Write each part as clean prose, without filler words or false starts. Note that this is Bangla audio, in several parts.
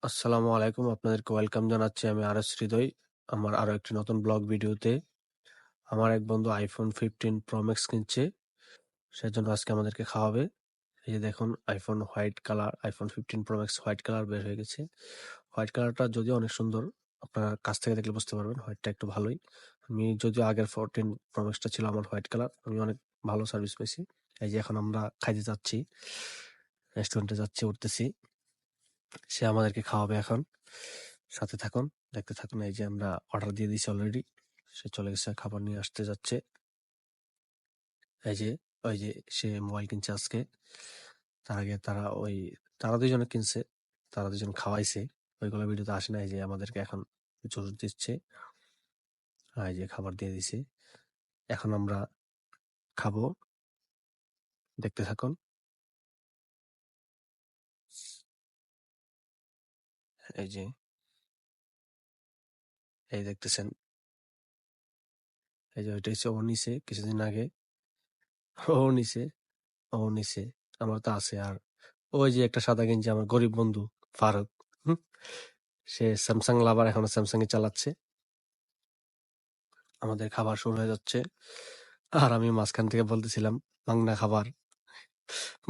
আসসালামু আলাইকুম। আপনাদেরকে ওয়েলকাম জানাচ্ছি আমি আরএস হৃদয়। আমার আরো একটি নতুন ব্লগ ভিডিওতে। আমার এক বন্ধু iPhone 15 Pro Max কিনছে। সেজন্য আজকে আমাদেরকে খাওয়াবে। এই যে দেখুন iPhone 15 Pro Max white colour বের হয়ে গেছে। হোয়াইট কালারটা যদিও অনেক সুন্দর। আপনারা কাছ থেকে দেখলে বুঝতে পারবেন হোয়াইটটা একটু ভালোই। আমি যদিও আগের 14 Pro Max টা ছিল আমার হোয়াইট কালার। আমি অনেক ভালো সার্ভিস পেয়েছি। এই যে এখন আমরা খাইতে যাচ্ছি। রেস্টুরেন্টে যাচ্ছি, উঠতেছি। সে আমাদেরকে খাওয়াবে এখন। সাথে থাকুন, দেখতে থাকুন। এই যে আমরা অর্ডার দিয়ে দিয়েছি অলরেডি। সে চলে গেছে, খাবার নিয়ে আসতে যাচ্ছে। এই যে ওই যে সে মোবাইল কিনছে আজকে। তার আগে তারা দুইজনে কিনছে, তারা দুজন খাওয়াইছে। ওইগুলো ভিডিওতে আসে না। এই যে আমাদেরকে এখন জুস দিচ্ছে। আর এই যে খাবার দিয়ে দিছে। এখন আমরা খাবো, দেখতে থাকুন। এই যে এই দেখতেছেন, এই যে ওইটা হচ্ছে ও নিছে কিছুদিন আগে। ও নিছে, ও নিছে, আমার তো আছে। আর ওই যে একটা সাদা গেঞ্জি আমার গরিব বন্ধু ফারুক, হুম, সে স্যামসাং লাভার, এখনো স্যামসাং এ চালাচ্ছে। আমাদের খাবার শুরু হয়ে যাচ্ছে। আর আমি মাঝখান থেকে বলতেছিলাম মাংনা খাবার,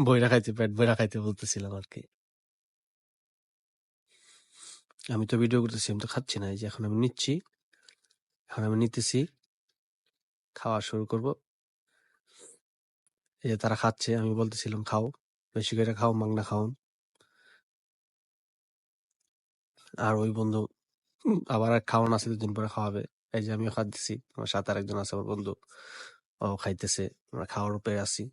বইরা খাইতে, পেট বইরা খাইতে বলতেছিলাম আর কি। আমি তো ভিডিও করতেছি, আমি তো খাচ্ছি না। এই যে এখন আমি নিচ্ছি, এখন আমি নিতেছি, খাওয়া শুরু করব। এই যে তারা খাচ্ছে, আমি বলতেছিলাম খাও, বেশি করে খাও, মাংনা খাও। আর ওই বন্ধু আবার এক খাওয়ান আছে, 2 দিন পরে খাওয়াবে। এই যে আমিও খাচ্ছি, আমার সাথে আরেকজন আছে আমার বন্ধু, ও খাইতেছে। আমরা খাওয়ার উপরে আছি।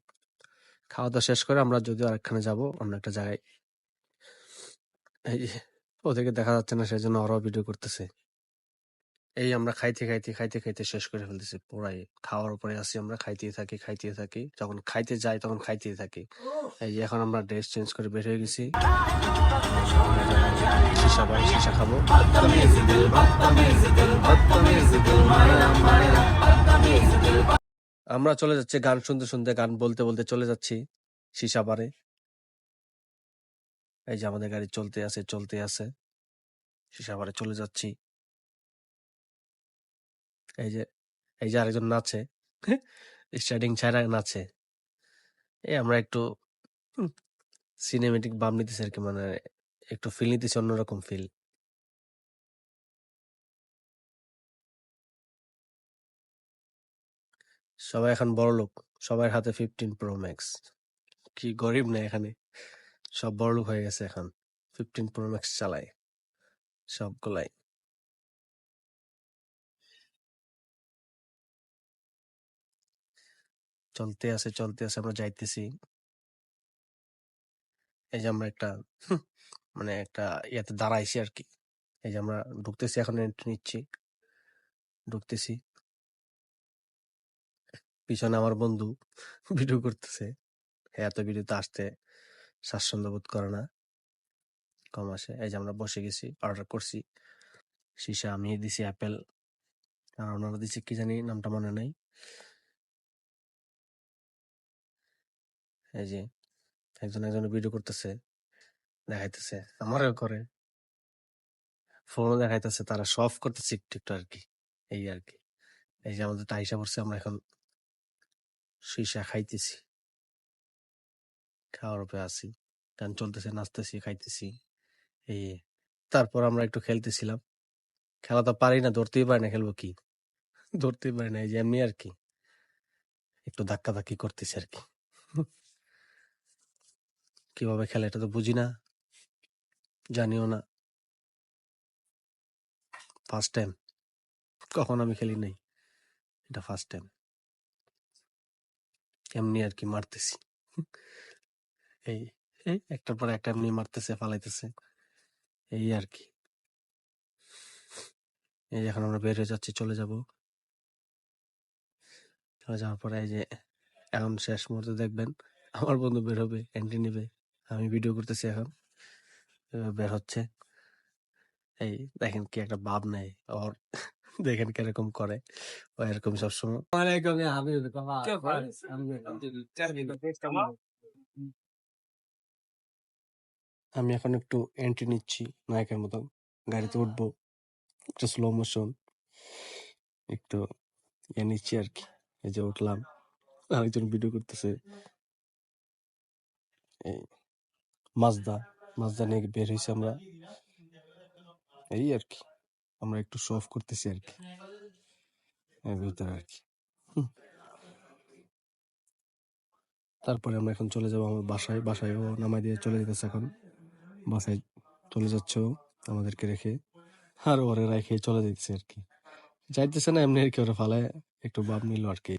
খাওয়া দাওয়া শেষ করে আমরা যদিও আরেকখানে যাব, অন্য একটা জায়গায়। এই যে ওদেরকে দেখা যাচ্ছে না, সেজন্য ওরাও ভিডিও করতেছে। এই আমরা খাইতে শেষ করে ফেলতেছি পুরাই। খাওয়ার উপরে আছি আমরা, খাইতেই থাকি। যখন খাইতে যাই তখন খাইতেই থাকি। এই যে এখন আমরা ড্রেস চেঞ্জ করে বের হয়ে গেছি। আমরা যাবো সীসা খাবো। আমরা চলে যাচ্ছি গান শুনতে শুনতে, গান বলতে বলতে চলে যাচ্ছি সীসা বারে। এই যে আমাদের গাড়ি চলতে আছে, সীসা বারে চলে যাচ্ছি। এই যে এই যে আরেকজন নাচে, স্টার্টিং ছাড়া নাচে। এই আমরা একটু সিনেমেটিক বাম নিতেছি আর কি, মানে একটু ফিল নিতেছি, অন্যরকম ফিল। সবাই এখন বড় লোক, সবার হাতে 15 Pro Max। কি গরিব না এখানে, সব বড় লোক হয়ে গেছে এখন। 15 Pro Max চালায় সবগুলাই। চলতে আছে, আমরা যাইতেছি। এই যে আমরা একটা মানে একটা ইয়াতে দাঁড়াইছি আর কি। এই যে আমরা ঢুকতেছি, এখন এন্ট্রি নিচ্ছি, ঢুকতেছি। পিছনে আমার বন্ধু ভিডিও করতেছে। এত ভিডিওতে আসতে স্বাচ্ছন্দ্য বোধ করে না, কম আসে। এই যে আমরা বসে গেছি, অর্ডার করছি। সীসা আমি দিছি অ্যাপেল, আর ওনারা দিছে কি জানি, নামটা মনে নাই। এই যে একজনের ভিডিও করতেছে, দেখাইতেছে, আমারও করে, ফোনও দেখাইতেছে, তারা সব করতেছে একটু একটু আর কি। এই আর কি। এই যে আমাদের টাইসা পড়ছে, আমরা এখন সীসা খাইতেছি, খাওয়ার উপরে আছি। গান চলতেছে, নাচতেছি, খাইতেছি। এই তারপর আমরা একটু খেলতেছিলাম। খেলা তো পারি না, ধরতেই পারি না, খেলবো কি, ধরতেই পারি না। এই যে এমনি আর কি, একটু ধাক্কা ধাক্কি করতেছি আর কি। কিভাবে খেলে এটা তো বুঝি না, জানিও না। ফার্স্ট টাইম, কখন আমি খেলি নাই, এটা ফার্স্ট টাইম। এমনি আর কি মারতেছি। এই এই একটার পর একটা এমনি মারতেছে, ফালাইতেছে, এই আর কি। এই এখন আমরা বের হয়ে যাচ্ছি, চলে যাব। চলে যাওয়ার পরে এই যে এখন শেষ মুহূর্তে দেখবেন আমার বন্ধু বের হবে, এন্ট্রি নিবে। আমি ভিডিও করতেছি এখন, বের হচ্ছে। এই দেখেন কি একটা ভাব নেয় ওর, দেখেন কিরকম করে, ও এরকম সবসময়। ওয়ালাইকুম ইয়া হাবিবি, আলহামদুলিল্লাহ। আমি এখন একটু এন্ট্রি নিচ্ছি নায়কের মতো, গাড়িতে উঠবো, একটু স্লো মোশন, একটু নিচ্ছি আর কি। এই যে উঠলাম, আরেকজন ভিডিও করতেছে। এই মাজদা মাজদা নিয়ে বের হয়েছি আমরা, এই আর কি। আমরা একটু শো অফ করতেছি আর কি এর ভিতরে আর কি। তারপরে আমরা এখন চলে যাবো আমার বাসায়। বাসায়ও নামাই দিয়ে চলে যেতেছে এখন, বাসায় চলে যাচ্ছে ও আমাদেরকে রেখে, আর ওরে রেখে চলে যেতেছে আর কি। যাইতেছে না এমনি আর কি, ওরা ফালায় একটু ভাব নিল আর কি।